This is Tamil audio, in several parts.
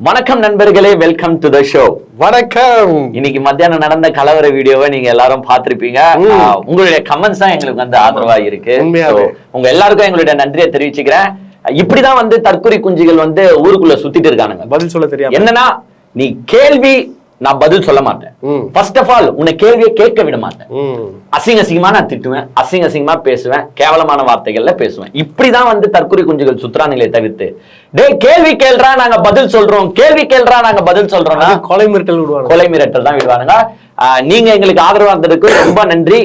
வணக்கம் நண்பர்களே, வெல்கம் டு த ஷோ. வணக்கம். இன்னைக்கு மத்தியானம் நடந்த கலவர வீடியோவை நீங்க எல்லாரும் பார்த்திருப்பீங்க. உங்களுடைய கமெண்ட்ஸ் தான் எங்களுக்கு வந்து ஆதரவா இருக்கு. உங்க எல்லாருக்கும் எங்களுடைய நன்றியை தெரிவிச்சுக்கிறேன். இப்படிதான் வந்து தற்கொலை குஞ்சுகள் வந்து ஊருக்குள்ள சுத்திட்டு இருக்கானுங்க. பதில் சொல்ல தெரியாது. என்னன்னா, நீ கேள்வி நான் பதில் சொல்ல மாட்டேன். ஃபர்ஸ்ட் ஆஃப் ஆல் உன்னை கேள்வியை கேட்க விட மாட்டேன். அசிங்கமா நான் திட்டுவேன், அசிங்கமா பேசுவேன், கேவலமான வார்த்தைகள்ல பேசுவேன். இப்படிதான் வந்து தற்கொலை குஞ்சுகள் சுத்துறானுங்களே தவிர்த்து, டேய் கேள்வி கேள்றா நாங்க பதில் சொல்றோம், கேள்வி கேள்றா நாங்க பதில் சொல்றோம், கொலை மிரட்டல் விடுவாங்க. கொலை மிரட்டல் தான் விடுவானுங்க. நீங்க எங்களுக்கு ஆதரவா இருந்ததுக்கு ரொம்ப நன்றி.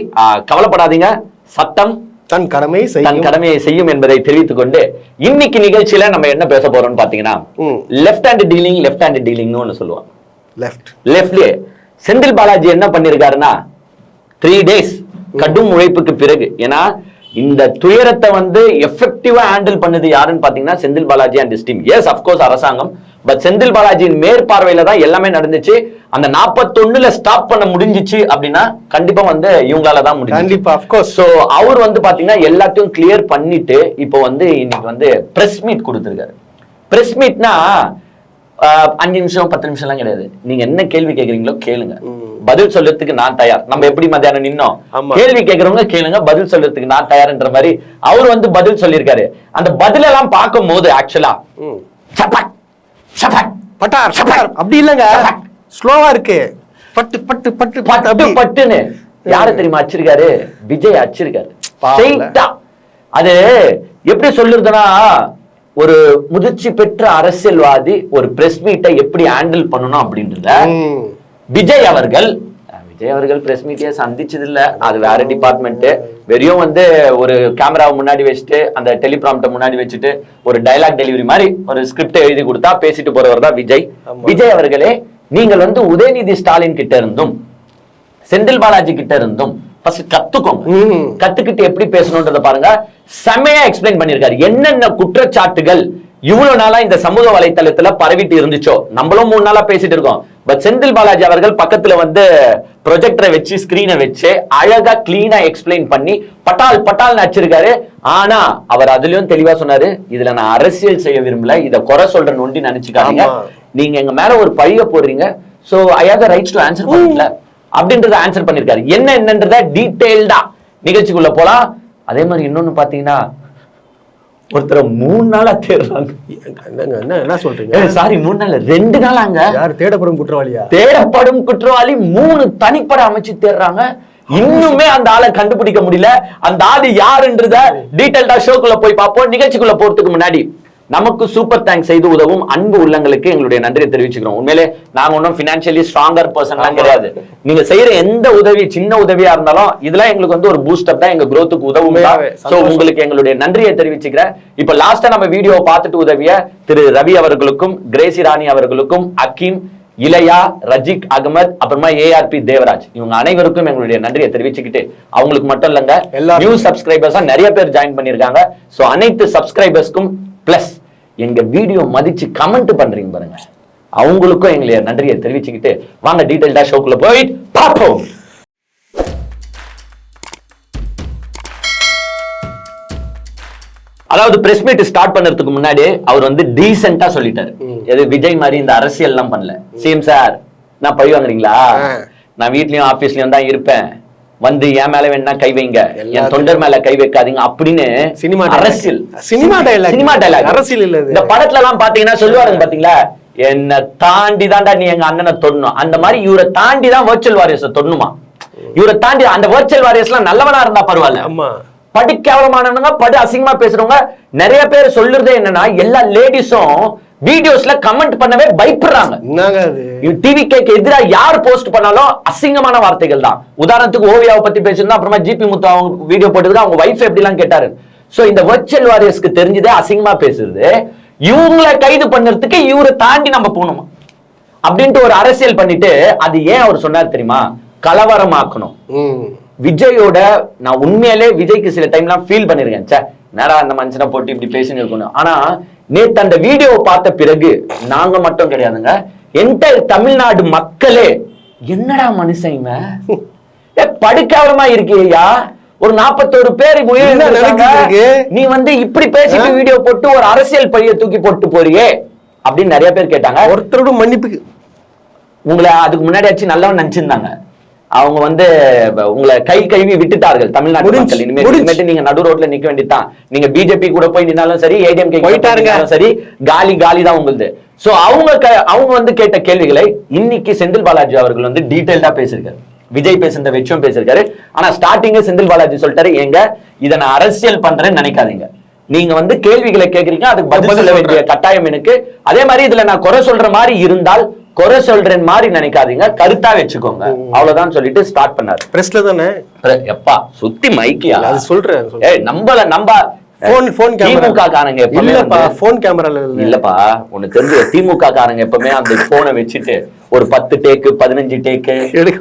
கவலைப்படாதீங்க, சட்டம் தன் கடமையை செய்யும் என்பதை தெரிவித்துக் கொண்டு இன்னைக்கு நிகழ்ச்சியில நம்ம என்ன பேச போறோம்னு பாத்தீங்கன்னா, லெஃப்ட் ஹேண்ட் டீலிங்னு ஒன்னு சொல்லுவாங்க. லெஃப்ட்லயே செந்தில் பாலாஜி என்ன பண்ணிருக்காருன்னா, 3 days கடும் உழைப்புக்கு பிறகு, ஏன்னா இந்த துயரத்தை வந்து எஃபெக்டிவா ஹேண்டில் பண்ணது யாருன்னு பாத்தீங்கன்னா Senthil Balaji and his team. S of course அரசாங்கம், பட் செந்தில் பாலாஜியின் மேற்பார்வையில தான் எல்லாமே நடந்துச்சு. அந்த 41ல ஸ்டாப் பண்ண முடிஞ்சிச்சு அப்படின்னா கண்டிப்பா வந்து இவங்களால தான் முடியும். கண்டிப்பா அப்கோர்ஸ். சோ அவர் வந்து பாத்தீங்கன்னா எல்லாத்தையும் கிளியர் பண்ணிட்டு இப்போ வந்து இன்னைக்கு வந்து பிரஸ் மீட் கொடுத்திருக்காரு. பிரஸ் மீட்னா 5 நிமிஷம் 10 நிமிஷம் எல்லாம் கிடையாது. நீங்க என்ன கேள்வி கேக்குறீங்களோ கேளுங்க, பதில் சொல்றதுக்கு நான் தயார். நம்ம எப்படி மத்தியானம் நின்னோம், கேள்வி கேட்கறவங்க கேளுங்க, பதில் சொல்றதுக்கு நான் தயார்ன்ற மாதிரி அவர் வந்து பதில் சொல்லியிருக்காரு. அந்த பதில் எல்லாம் பார்க்கும் போது ஆக்சுவலா அப்படி இல்லங்க, ஸ்லோவா இருக்கு. பட்டு பட்டு பட்டு பட்டு பட்டுன்னு யாரு தெரியுமா அச்சிருக்காரு? விஜய் அச்சிருக்காரு. அது எப்படி சொல்லுறதுன்னா, ஒரு முதிர்ச்சி பெற்ற அரசியல்வாதி ஒரு பிரஸ் மீட்டை எப்படி ஹேண்டில் பண்ணணும் அப்படின்றத விஜய் அவர்கள் பிரஸ் மீட்டே சந்திச்சது இல்ல. அது வேற டிபார்ட்மெண்ட். வெறும் வந்து ஒரு கேமராவை முன்னாடி வச்சுட்டு அந்த டெலிபிராம்ப்ட முன்னாடி வச்சுட்டு ஒரு டயலாக் டெலிவரி மாதிரி ஒரு ஸ்கிரிப்ட் எழுதி கொடுத்தா பேசிட்டு போறவர் தான் விஜய். விஜய் அவர்களே, நீங்கள் வந்து உதயநிதி ஸ்டாலின் கிட்ட இருந்தும் செந்தில் பாலாஜி கிட்ட இருந்தும் கத்துக்கோங்க. கத்துக்கிட்டு எப்படி பேசணும்ன்றத பாருங்க. செமையா எக்ஸ்பிளைன் பண்ணிருக்காரு. என்னென்ன குற்றச்சாட்டுகள் இவ்வளவு நாளா இந்த சமூக வலைத்தளத்துல பரவிட்டு இருந்துச்சோ, நம்மளும் 3 நாளா பேசிட்டு இருக்கோம். பட் செந்தில் பாலாஜி அவர்கள் பக்கத்துல வந்து ப்ரொஜெக்டரை வச்சு ஸ்கிரீனை வச்சு அழகா கிளீனா எக்ஸ்பிளைன் பண்ணி பட்டால் நடிச்சிருக்காரு. ஆனா அவர் அதுலயும் தெளிவா சொன்னாரு, இதுல நான் அரசியல் செய்ய விரும்பல, இதை குறை சொல்ற நொண்டி நினைச்சுக்காதீங்க, நீங்க எங்க மேல ஒரு பழிய போடுறீங்க, so I have the rights to answer பண்ணல அப்படின்றத ஆன்சர் பண்ணிருக்காரு. என்னன்றத டீடைல்டா நிகழ்ச்சிக்குள்ள போலாம். அதே மாதிரி இன்னொன்னு பாத்தீங்கன்னா, ஒருத்தர 3 நாளா தேடுறாங்க. என்ன சொல்றீங்க? சாரி, 3 நாள் 2 நாளாங்க. யார்? தேடப்படும் குற்றவாளியா? தேடப்படும் குற்றவாளி 3 தனிப்பட அமைச்சு தேடுறாங்க. இன்னுமே அந்த ஆளை கண்டுபிடிக்க முடியல. அந்த ஆளு யாருன்றத டீடைல்டா ஷோக்குள்ள போய் பார்ப்போம். நிகழ்ச்சிக்குள்ள போறதுக்கு முன்னாடி நமக்கு சூப்பர் தேங்க்ஸ் செய்து உதவும் அன்பு உள்ளங்களுக்கு எங்களுடைய நன்றியை தெரிவிச்சுக்கிறோம். உண்மையிலே நாங்க ஒன்றும் பினான்சியலி ஸ்ட்ராங்கர் பர்சன்லாம் கிடையாது. நீங்க செய்யற எந்த உதவி, சின்ன உதவியா இருந்தாலும் இதெல்லாம் எங்களுக்கு வந்து ஒரு பூஸ்டப் தான், எங்க growthக்கு உதவும். சோ உங்களுக்கு எங்களுடைய நன்றியை தெரிவிச்சுக்கிறேன். இப்ப லாஸ்டா நம்ம வீடியோ பார்த்துட்டு உதவிய திரு ரவி அவர்களுக்கும், கிரேசி ராணி அவர்களுக்கும், அக்கீம், இளையா, ரஜிக் அகமது, அப்புறமா ARP தேவராஜ், இவங்க அனைவருக்கும் எங்களுடைய நன்றியை தெரிவிச்சுக்கிட்டு, அவங்களுக்கு மட்டும் இல்லங்க, நியூ சப்ஸ்கிரைபர்ஸா நிறைய பேர் ஜாயின் பண்ணிருக்காங்க. சோ அனைத்து சப்ஸ்கிரைபர்ஸ்க்கும் பிளஸ் எங்க வீடியோ மதிச்சு கமெண்ட் பண்றீங்க பாருங்க, அவங்களுக்கும் எங்களுடைய நன்றியை தெரிவிச்சுக்கிட்டு வாங்க டீடைல்டா ஷோக்குள்ள போய் பார்ப்போம். அதாவது பிரஸ் மீட் ஸ்டார்ட் பண்றதுக்கு முன்னாடி அவர் வந்து டீசென்ட்டா சொல்லிட்டாரு. எது விஜய் மாதிரி இந்த அரசியல் எல்லாம் பண்ணல. சிஎம் சார், நான் பழி வாங்குறீங்களா? நான் வீட்லயும் ஆபீஸ்லயும் தான் இருப்பேன், வந்து என் மேல வேணா கை வைங்க, என் தொண்டர் மேல கை வைக்காதீங்க அப்படின்னு அரசியல், சினிமா டைலாக், அரசியல் இல்ல. இந்த படத்துல எல்லாம் பாத்தீங்கன்னா சொல்லுவாருங்க பாத்தீங்களா, என்ன தாண்டி தாண்டா நீ எங்க அண்ணனை தொடணும், அந்த மாதிரி இவரை தாண்டி தான் வர்ச்சுவல் வாரியர்ஸ் தொடணுமா. இவரை தாண்டி அந்த வர்ச்சுவல் வாரியர்ஸ் எல்லாம் நல்லவனா இருந்தா பரவாயில்ல, படு கேவலமானவங்க, படு அசிங்கமா பேசுறவங்க நிறைய பேர் சொல்றதே என்னன்னா, எல்லா லேடிஸும் வீடியோஸ்ல கமெண்ட் பண்ணவே பயப்படுறாங்க. டிவிகேக்கு எதிராக யார் போஸ்ட் பண்ணாலும் அசிங்கமான வார்த்தைகள் தான். உதாரணத்துக்கு ஓவியாவை பத்தி பேசிருந்தா, அப்புறமா ஜிபி முத்து அவங்க வீடியோ போட்டதுக்கு அவங்க வைஃப் எப்படி எல்லாம் கேட்டாரு. சோ இந்த வர்ச்சுவல் வாரியர்ஸ்க்கு தெரிஞ்சதே அசிங்கமா பேசுறது, இவங்களை கைது பண்றதுக்கு இவரை தாண்டி நம்ம போகணுமா அப்படின்ட்டு ஒரு அரசியல் பண்ணிட்டு, அது ஏன் அவர் சொன்னார் தெரியுமா, கலவரமாக்கணும். விஜயோட நான் உண்மையிலே விஜய்க்கு சில டைம்லாம் ஃபீல் பண்ணிருக்கேன், சே நேரா அந்த மனுஷனை போட்டு இப்படி பேசின்னு இருக்கணும். ஆனா நேத்து அந்த வீடியோ பார்த்த பிறகு நாங்க மட்டும் கிடையாதுங்க, என்டையர் தமிழ்நாடு மக்களே, என்னடா மனுஷன் படுக்காவலமா இருக்கியா, ஒரு 41 பேர் நீ வந்து இப்படி பேசிட்டு வீடியோ போட்டு ஒரு அரசியல் பழிய தூக்கி போட்டு போறியே அப்படின்னு நிறைய பேர் கேட்டாங்க. ஒருத்தரோட மன்னிப்புக்கு உங்களை அதுக்கு முன்னாடியாச்சும் நல்லவன் நினைச்சிருந்தாங்க. அவங்க வந்து உங்களை கை கழுவி விட்டுட்டார்கள் தமிழ்நாட்டு மக்கள். இனிமேட்டு நீங்க நடு ரோட்ல நிக்க வேண்டியதுதான். நீங்க பிஜேபி கூட போய் நின்னாலும் சரி, ஏடிஎம்கே போயிட்டாருங்க சரி, காலி தான் உங்களுது. சோ அவங்க வந்து கேட்ட கேள்விகளை இன்னைக்கு செந்தில் பாலாஜி அவர்கள் வந்து டீடைல்டா பேசியிருக்காரு. விஜய் பேசுறத வச்சும் பேசியிருக்காரு. ஆனா ஸ்டார்டிங்க செந்தில் பாலாஜி சொல்லிட்டாரு, ஏங்க இதை நான் அரசியல் பண்றேன்னு நினைக்காதீங்க, நீங்க வந்து கேள்விகளை கேக்குறீங்க, அதுக்கு பதில் சொல்ல வேண்டிய கட்டாயம் எனக்கு. அதே மாதிரி இதுல நான் குறை சொல்ற மாதிரி இருந்தால் குறை சொல்றேன் மாதிரி நினைக்காதீங்க, கருத்தா வச்சுக்கோங்க, அவ்வளவுதான் சொல்லிட்டு ஸ்டார்ட் பண்ணாரு. பிரஸ்ல தானே எப்பா சுத்தி மைக்கியா அது சொல்றேன். நம்ம திமுக காரங்க இல்லப்பா, ஒண்ணு தெரிஞ்சு திமுக காரங்க எப்பவுமே அந்த போனை வச்சுட்டு ஒரு 10 டேக்கு 15 டேக்கு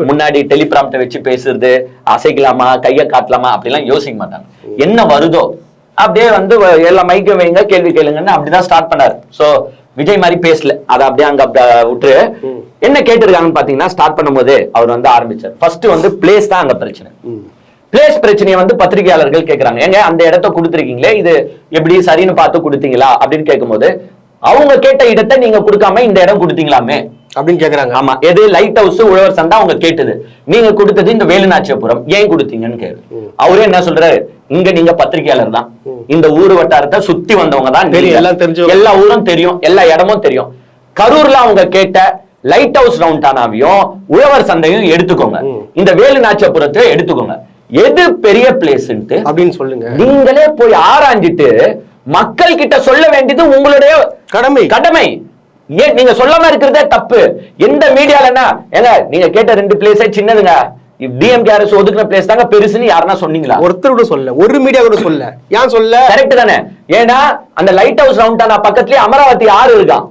முன்னாடி டெலிபிராம்ட வச்சு பேசுறது, அசைக்கலாமா கைய காட்டலாமா அப்படிலாம் யோசிக்க மாட்டாங்க. என்ன வருதோ அப்படியே வந்து எல்லா மைக்க வைங்க, கேள்வி கேளுங்கன்னு அப்படிதான் ஸ்டார்ட் பண்ணாரு. சோ விஜய் மாதிரி பேசல, அதை அப்படியே அங்க விட்டு என்ன கேட்டிருக்காங்கன்னு பாத்தீங்கன்னா, ஸ்டார்ட் பண்ணும் போதே அவர் வந்து ஆரம்பிச்சார். ஃபர்ஸ்ட் வந்து பிளேஸ் தான் அங்க பிரச்சனை. பிளேஸ் பிரச்சனையை வந்து பத்திரிகையாளர்கள் கேட்கறாங்க, ஏங்க அந்த இடத்த கொடுத்துருக்கீங்களே, இது எப்படி சரின்னு பார்த்து கொடுத்தீங்களா அப்படின்னு கேட்கும்போது, அவங்க கேட்ட இடத்தை நீங்க கொடுக்காம இந்த இடம் கொடுத்தீங்களாமே அப்படின்னு கேக்குறாங்க. ஆமா, எது லைட் ஹவுஸ் உழவர் சந்தா அவங்க கேட்டது, நீங்க கொடுத்தது இந்த வேலுநாச்சியபுரம், ஏன் கொடுத்தீங்கன்னு கேளு. அவரே என்ன சொல்றாரு, இங்க நீங்க பத்திரிகையாளர் தான், இந்த ஊரு வட்டாரத்தை சுத்தி வந்தவங்க தான், எல்லாம் தெரிஞ்சு எல்லா ஊரும் தெரியும், எல்லா இடமும் தெரியும். கரூர்ல அவங்க கேட்ட லைட் ஹவுஸ் ரவுண்டானாவையும் உழவர் சந்தையும் எடுத்துக்கோங்க, இந்த வேலுநாச்சியபுரத்தை எடுத்துக்கோங்க, எது பெரிய பிளேஸ் அப்படின்னு சொல்லுங்க. நீங்களே போய் ஆராய்ஞ்சிட்டு மக்கள் கிட்ட சொல்ல வேண்டியது உங்களுடைய கடமை. ஏன் நீங்க சொல்லாம இருக்கிறதே தப்பு. எந்த மீடியால என்ன ஏங்க நீங்க கேட்ட 2 பிளேஸே சின்னதுங்க, டிஎம்கே அரசு ஒதுக்குன பிளேஸ் தாங்க பெருசுன்னு யாருன்னா சொன்னீங்களா? ஒருத்தர் கூட சொல்ல, ஒரு மீடியா கூட சொல்ல. ஏன் சொல்ல? கரெக்ட் தானே? ஏன்னா அந்த லைட் ஹவுஸ் ரவுண்டானா பக்கத்துலயே அமராவதி ஆறு இருக்கான்.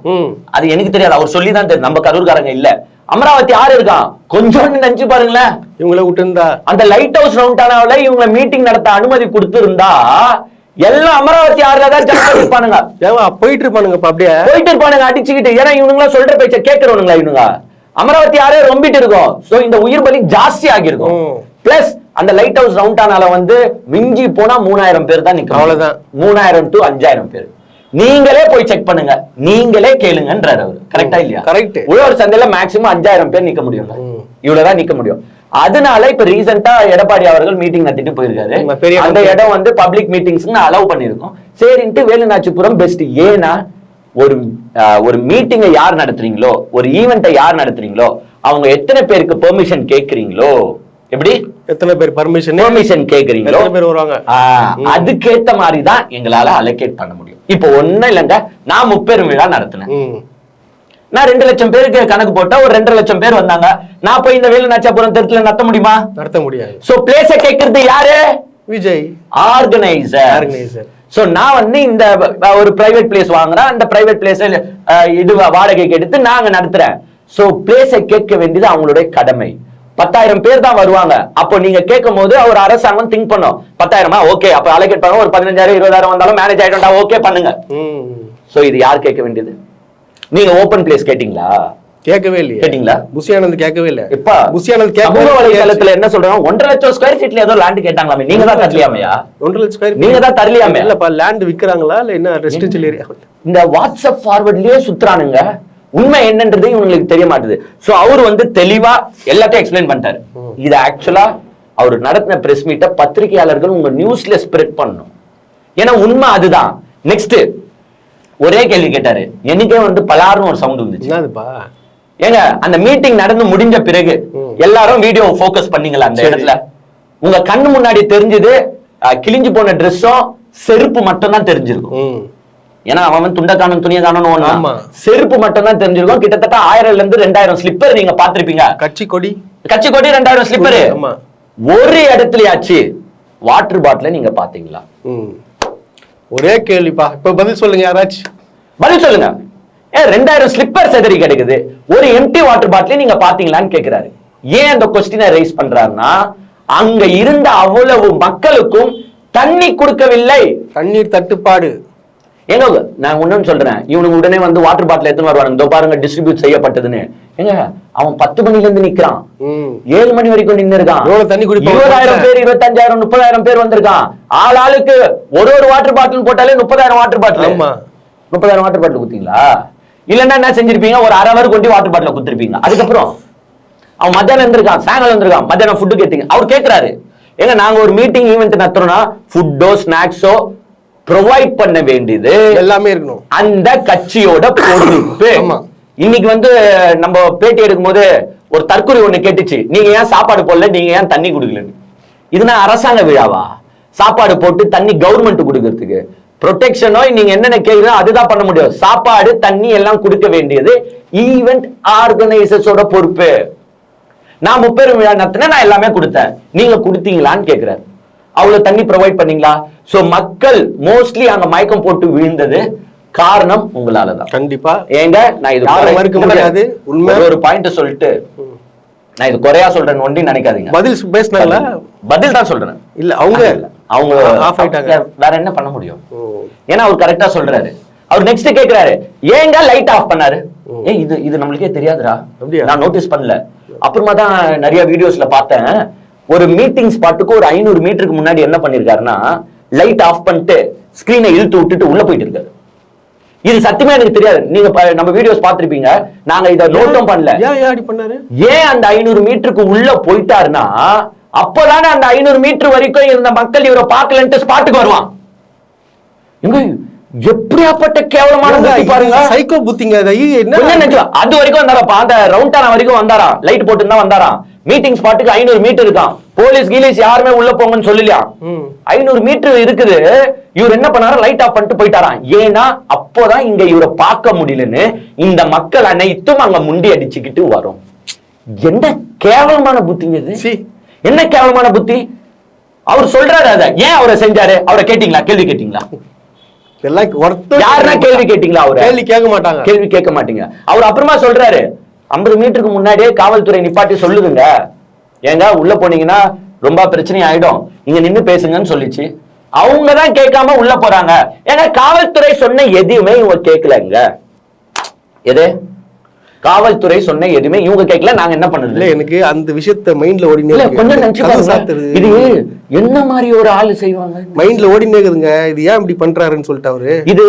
அது எனக்கு தெரியாது, அவர் சொல்லிதான் தெரியும், நம்ம கரூர்காரங்க இல்ல. அமராவதி ஆறு இருக்கான், கொஞ்சம் நினைச்சு பாருங்களேன். இவங்களை விட்டு இருந்தா அந்த லைட் ஹவுஸ் ரவுண்டானாவில இவங்க மீட்டிங் நடத்த அனுமதி கொடுத்து இருந்தா எல்லாம் அமராவதி ஆறுல தான் ஜனங்க இருப்பானுங்க, போயிட்டு இருப்பானுங்க, அப்படியே போயிட்டு இருப்பானுங்க அடிச்சுக்கிட்டு. ஏன்னா இவனுங்களா சொல்ற பேச்ச கேட்கறவனுங்களா இவனுங்க? அமராவதி ஆறே ரொம்பிட்டு இருக்கும். சோ இந்த உயிர் பலி ஜாஸ்தி ஆகிருக்கும். பிளஸ் அந்த லைட் ஹவுஸ் ரவுண்டானால வந்து மிஞ்சி போனா 3000 பேர் தான் நிக்கும், அவ்வளவுதான். 3000 to 5000 பேர். நீங்களே போய் செக் பண்ணுங்க, நீங்களே கேளுங்கன்றாரு அவரு. கரெக்டா இல்லையா? கரெக்ட். உழவர் சந்தையில மேக்சிமம் 5000 பேர் நிக்க முடியும், இவ்வளவுதான் நிக்க முடியும். அதனால இப்ப ரீசெண்டா எடப்பாடி அவர்கள் மீட்டிங் நடத்திட்டு போயிருக்காரு. அந்த இடம் வந்து பப்ளிக் மீட்டிங்ஸ் அலோவ் பண்ணிருக்கோம் சரின்ட்டு வேலுநாச்சிபுரம் பெஸ்ட். ஏன்னா ஒரு மீட்டிங்கை யார் நடத்துறீங்களோ, ஒரு ஈவெண்ட்டை யார் நடத்துறீங்களோ, அவங்க எத்தனை பேருக்கு பெர்மிஷன் கேக்குறீங்களோ, எப்படி எத்தனை பேர் பெர்மிஷன் கேக்குறீங்களோ வருவாங்க, அதுக்கேத்த மாதிரி தான் எங்களால அலோகேட் பண்ண முடியும். இப்போ ஒண்ணும் இல்லைங்க, நான் முப்பெரும் விழா நடத்தினேன், நான் 2 லட்சம் பேருக்கு கணக்கு போட்டா ஒரு 2.5 லட்சம் பேர் வந்தாங்க. நான் போய் இந்த வேலுநாச்சியாபுரம் தெருத்துல நடத்த முடியுமா? நடத்த முடியாது. சோ பிளேஸ கேக்குறது யாரு? விஜய் ஆர்கனைசர். சோ நான் வந்து இந்த ஒரு பிரைவேட் பிளேஸ் வாங்குறேன், அந்த பிரைவேட் பிளேஸ் இது வாடகைக்கு எடுத்து நாங்க நடத்துறேன். சோ பிளேஸை கேட்க வேண்டியது அவங்களுடைய கடமை. 10,000 பேர் தான் வருவாங்க. அப்போ நீங்க கேட்கும் போது ஒரு அரசாங்கம் திங்க் பண்ணும், 10,000 ஓகே, அப்ப அலோகேட் பண்ணுங்க, ஒரு 15,000 20,000 வந்தாலும் மேனேஜ் ஆயிட்டா ஓகே பண்ணுங்க. சோ இது யார் கேட்க வேண்டியது? நீங்க ஓபன் பிளேஸ் கேட்டீங்களா? கேட்கவே இல்லையா? கேட்டீங்களா? புஷியானந்த் கேட்கவே இல்ல. இப்ப புஷியானந்த் சமூக வலைதளத்துல என்ன சொல்றாங்க, 1.5 லட்சம் ஸ்கொயர் ஃபீட்ல ஏதோ லேண்ட் கேட்டாங்களாமே, நீங்க தான் தரலையாமையா? 1.5 லட்சம் ஸ்கொயர் நீங்க தான் தரலையாமே? இல்லப்பா, லேண்ட் விக்கிறாங்களா இல்ல என்ன ரெசிடென்ஷியல் ஏரியா? இந்த வாட்ஸ்அப் ஃபார்வர்ட்லயே சுத்துறானுங்க, உண்மை என்னன்றது இவங்களுக்கு தெரிய மாட்டுது. சோ அவர் வந்து தெளிவா எல்லாத்தையும் எக்ஸ்பிளைன் பண்ணிட்டாரு. இது ஆக்சுவலா அவர் நடத்தின பிரஸ் மீட்டை பத்திரிகையாளர்கள் உங்க நியூஸ்ல ஸ்ப்ரெட் பண்ணணும். ஏன்னா உண்மை அதுதான். நெக்ஸ்ட் ஒரே கேள்வி கேட்டாரு, எனக்கே வந்து பலாருன்னு ஒரு சவுண்ட் வந்துச்சு. ஏங்க அந்த மீட்டிங் நடந்து முடிஞ்ச பிறகு எல்லாரும் வீடியோ போக்கஸ் பண்ணீங்களா அந்த இடத்துல? உங்க கண்ணு முன்னாடி தெரிஞ்சது கிழிஞ்சு போன ட்ரெஸ்ஸும் செருப்பு மட்டும் தான் தெரிஞ்சிருக்கும். ஏன்னா அவன் துண்ட காணும் துணிய காணும், செருப்பு மட்டும் தான் தெரிஞ்சிருக்கும். கிட்டத்தட்ட 1000 இருந்து 2000 ஸ்லிப்பர் நீங்க பாத்திருப்பீங்க. கட்சி கொடி 2000 ஸ்லிப்பர். ஒரு இடத்துலயாச்சு வாட்டர் பாட்டில நீங்க பாத்தீங்களா? ஒரே கேள்விப்பா, இப்ப பதில் சொல்லுங்க, யாராச்சும் பதில் சொல்லுங்க. 2000 ஸ்லிப்பர் செதறி கிடைக்குது, ஒரு எம்டி வாட்டர் பாட்டில் நீங்க பாத்தீங்களான்னு கேக்குறாரு. ஏன் அந்த கொஸ்டினை ரைஸ் பண்றாருன்னா, அங்க இருந்த அவ்வளவு மக்களுக்கும் தண்ணி கொடுக்கவில்லை, தண்ணீர் தட்டுப்பாடு. எங்க நான் ஒண்ணுன்னு சொல்றேன், இவனுக்கு உடனே வந்து வாட்டர் பாட்டில் எடுத்துன்னு வருவாங்க, இதோ பாருங்க டிஸ்ட்ரிபியூட் செய்யப்பட்டதுன்னு. எங்க அவன் 10 மணில இருந்து நிக்கிறான், 7 மணி வரைக்கும் நின்று இருக்கான். 20,000 பேர் 25,000 30,000 பேர் வந்திருக்கான். ஆளுக்கு ஒரு வாட்டர் பாட்டில் போட்டாலே 30,000 வாட்டர் பாட்டில். 30,000 water bottle குத்தீங்களா? இல்லன்னா என்ன செஞ்சிருப்பீங்க, ஒரு அரை ஹவர் கொண்டு வாட்டர் பாட்டில குடுத்திருப்பீங்க. அதுக்கப்புறம் அவன் மத்தியானம் இருந்திருக்கான், சாயங்காலம் இருந்திருக்கான், மத்தியானம் ஃபுட்டு கேட்டீங்க. அவர் கேட்கிறாரு, ஏங்க நாங்க ஒரு மீட்டிங் ஈவெண்ட் நடத்துறோம்னா ஃபுட்டோ ஸ்நாக்ஸோ ப்ரொவைட் பண்ண வேண்டியது எல்லாமே இருக்கணும், அந்த கட்சியோட பொறுப்பு. இன்னைக்கு வந்து நம்ம பேட்டி எடுக்கும் போது ஒரு தற்கொலை ஒண்ணு கேட்டுச்சு, நீங்க ஏன் சாப்பாடு போடல, நீங்க ஏன் தண்ணி குடுக்கலன்னு. இதுனா அரசாங்க விழாவா? சாப்பாடு போட்டு தண்ணி கவர்மெண்ட் கொடுக்கறதுக்கு ப்ரொடெக்ஷனோ நீங்க என்னென்ன கேக்குறோம் அதுதான் பண்ண முடியும். சாப்பாடு தண்ணி எல்லாம் கொடுக்க வேண்டியது ஈவெண்ட் ஆர்கனைசர்ஸோட பொறுப்பு. நான் 30 பேர் விழா நடத்தினேன், நான் எல்லாமே கொடுத்தேன், நீங்க கொடுத்தீங்களான்னு கேட்கிறாரு. அவ்வளவு தண்ணி ப்ரொவைட் பண்ணீங்களா? சோ மக்கள் மோஸ்ட்லி அங்க மயக்கம் போட்டு விழுந்தது காரணம் உங்களாலதான். கண்டிப்பா. ஏங்க நான் இது மறுக்க முடியாது, உண்மை. ஒரு பாயிண்ட் சொல்லிட்டு நான் இது குறையா சொல்றேன்னு ஒண்டி நினைக்காதீங்க. பதில் பேசினாங்களா? பதில் தான் சொல்றேன். இல்ல அவங்க ஆஃப் ஆயிட்டாங்க, வேற என்ன பண்ண முடியும்? ஏன்னா அவர் கரெக்டா சொல்றாரு. அவர் நெக்ஸ்ட் கேக்குறாரு, ஏங்க லைட் ஆஃப் பண்ணாரு? ஏய் இது நம்மளுக்கே தெரியாதுடா, நான் நோட்டீஸ் பண்ணல. அப்புறமா தான் நிறைய வீடியோஸ்ல பார்த்தேன், ஒரு மீட்டிங் ஸ்பாட்டுக்கு ஒரு 500 மீட்டருக்கு முன்னாடி என்ன பண்ணிருக்காருன்னா லைட் ஆஃப் பண்ணிட்டு ஸ்கிரீனை இழுத்து விட்டுட்டு உள்ள போயிட்டு இருக்காரு. இது சத்தியமா எனக்கு தெரியாது, நீங்க நம்ம வீடியோஸ் பாத்திருப்பீங்க, நாங்க இத நோட்டும் பண்ணல. ஏன் அந்த 500 மீட்டருக்கு உள்ள போயிட்டாருன்னா அப்பதானே அந்த 500 மீட்டர் வரைக்கும் இருந்த மக்கள் இவரை பார்க்கலன்ட்டு ஸ்பாட்டுக்கு வருவான். எப்படியாப்பட்ட கேவலமான புத்தி பாருங்க, சைக்கோ புத்திங்க. அது வரைக்கும் வந்தாரப்பா, அந்த ரவுண்டானா வரைக்கும் வந்தாரா, லைட் போட்டு தான் வந்தாரா. மீட்டிங் ஸ்பாட்டுக்கு 500 மீட்டர் இருக்கான், போலீஸ் கீலீஸ் யாருமே உள்ள போங்கன்னு சொல்லலையா. 500 மீட்டர் இருக்குது, இவர் என்ன பண்ணாரு, லைட் ஆஃப் பண்ணிட்டு போயிட்டாராம். ஏன்னா அப்போதான் இங்க இவரை பார்க்க முடியலன்னு இந்த மக்கள் அனைத்தும் அங்க முண்டி அடிச்சுக்கிட்டு வரும். என்ன கேவலமான புத்திங்க இது, என்ன கேவலமான புத்தி. அவர் சொல்றாரு, அத ஏன் அவரை செஞ்சாரு, அவரை கேட்டீங்களா, கேள்வி கேட்டீங்களா? யாருன்னா கேள்வி கேட்டீங்களா? அவரு கேள்வி கேட்க மாட்டாங்க, கேள்வி கேட்க மாட்டீங்க. அவர் அப்புறமா சொல்றாரு, 50 மீட்டருக்கு முன்னாடியே காவல்துறை நிப்பாட்டி சொல்லுதுங்க, ஏங்க உள்ள போனீங்கன்னா ரொம்ப பிரச்சனை ஆயிடும், இங்க நின்னு பேசுங்கன்னு சொல்லிச்சு. அவங்கதான் கேட்காம உள்ள போறாங்க. ஏன்னா காவல்துறை சொன்ன எதுவுமே இவங்க கேட்கலங்க. எது காவல்துறை சொன்ன எதுவுமே இவங்க கேட்கல. நாங்க என்ன பண்ணது இல்ல. எனக்கு அந்த விஷயத்த மைண்ட்ல ஓடினே கொஞ்சம் நினைச்சு பாருங்க, இது என்ன மாதிரி ஒரு ஆளு செய்வாங்க மைண்ட்ல ஓடினே இருக்குதுங்க. இது ஏன் இப்படி பண்றாருன்னு சொல்லிட்டு அவரு. இது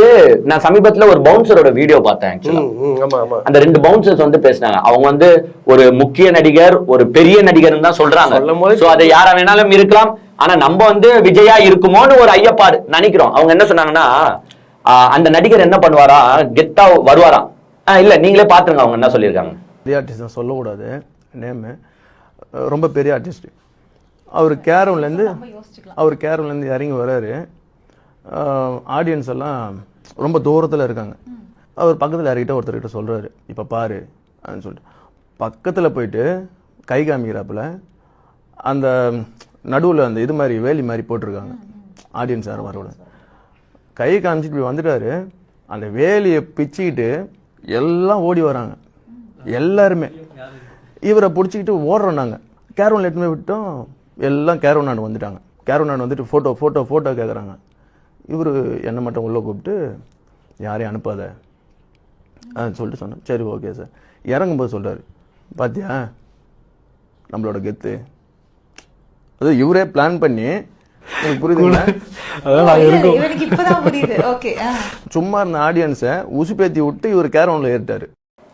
நான் சமீபத்துல ஒரு பவுன்சரோட வீடியோ பார்த்தேன். அந்த 2 பவுன்சர்ஸ் வந்து பேசினாங்க. அவங்க வந்து ஒரு முக்கிய நடிகர், ஒரு பெரிய நடிகர் தான் சொல்றாங்க. சோ அதை யாரா வேணாலும் இருக்கலாம், ஆனா நம்ம வந்து விஜயா இருக்குமோன்னு ஒரு ஐயப்பாடு நினைக்கிறோம். அவங்க என்ன சொன்னாங்கன்னா, அந்த நடிகர் என்ன பண்ணுவாரா, கெத்தா வருவாராம். இல்ல நீங்களே பாத்துருங்க அவங்க என்ன சொல்லியிருக்காங்க. பெரிய ஆர்டிஸ்ட் சொல்லக்கூடாது நேம், ரொம்ப பெரிய ஆர்டிஸ்ட். அவர் கேரம்லேருந்து இறங்கி வராரு. ஆடியன்ஸ் எல்லாம் ரொம்ப தூரத்தில் இருக்காங்க. அவர் பக்கத்தில் யார்கிட்ட ஒருத்தர்கிட்ட சொல்கிறாரு, இப்போ பாரு அப்படின்னு சொல்லிட்டு பக்கத்தில் போயிட்டு கை காமிக்கிறாப்புல அந்த நடுவில் அந்த இது மாதிரி வேலி மாதிரி போட்டிருக்காங்க. ஆடியன்ஸ் யாரும் வரக்கூடாது. கை காமிச்சிட்டு இப்படி வந்துட்டாரு. அந்த வேலியை பிச்சுக்கிட்டு எல்லாம் ஓடி வராங்க. எல்லாருமே இவரை பிடிச்சிக்கிட்டு ஓடுறோம். நாங்கள் கேரவன் எட்டுமே விட்டோம். எல்லாம் கேரவன் நாடு வந்துட்டாங்க. கேரவன் நாடு வந்துட்டு ஃபோட்டோ கேட்குறாங்க. இவர் என்னை மட்டும் உள்ளே கூப்பிட்டு யாரையும் அனுப்பாத சொல்லிட்டு சொன்னேன். சரி ஓகே சார். இறங்கும்போது சொல்கிறாரு, பாத்தியா நம்மளோட கெத்து. அது இவரே பிளான் பண்ணி, புரியுதுங்களா, சும்மா இருந்த ஆடியன்ஸை உசுப்பேத்தி விட்டு இவர் கேரவன்ல ஏறிட்டாரு.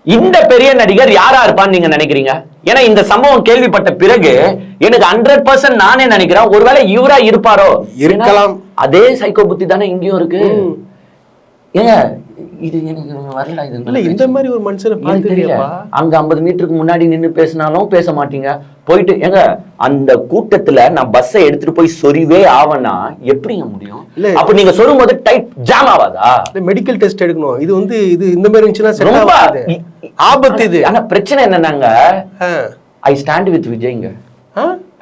இந்த பெரிய நடிகர் யாரா இருப்பான்னு நீங்க நினைக்கிறீங்க? ஏன்னா இந்த சம்பவம் கேள்விப்பட்ட பிறகு எனக்கு 100% நானே நினைக்கிறேன், ஒருவேளை இவரா இருப்பாரோ. இருக்கலாம். அதே சைக்கோ புத்தி தானே இங்கேயும் இருக்கு. ஏங்க இது எனக்கு வரல. இது இந்த மாதிரி ஒரு மனுஷனை தெரியல. அங்க 50 மீட்டருக்கு முன்னாடி நின்று பேசினாலும் பேச மாட்டீங்க. போயிட்டு ஏங்க அந்த கூட்டத்துல நான் பஸ்ஸை எடுத்துட்டு போய் சொறிவே ஆவனா எப்படிங்க முடியும்? அப்ப நீங்க சொல்லும் போது டைட் ஜாம் ஆகாதா? மெடிக்கல் டெஸ்ட் எடுக்கணும். இது வந்து இது இந்த மாதிரி இருந்துச்சுன்னா ரொம்ப ஆபத்து. இது ஆனா பிரச்சனை என்னன்னாங்க, ஐ ஸ்டாண்ட் வித் விஜய்ங்க.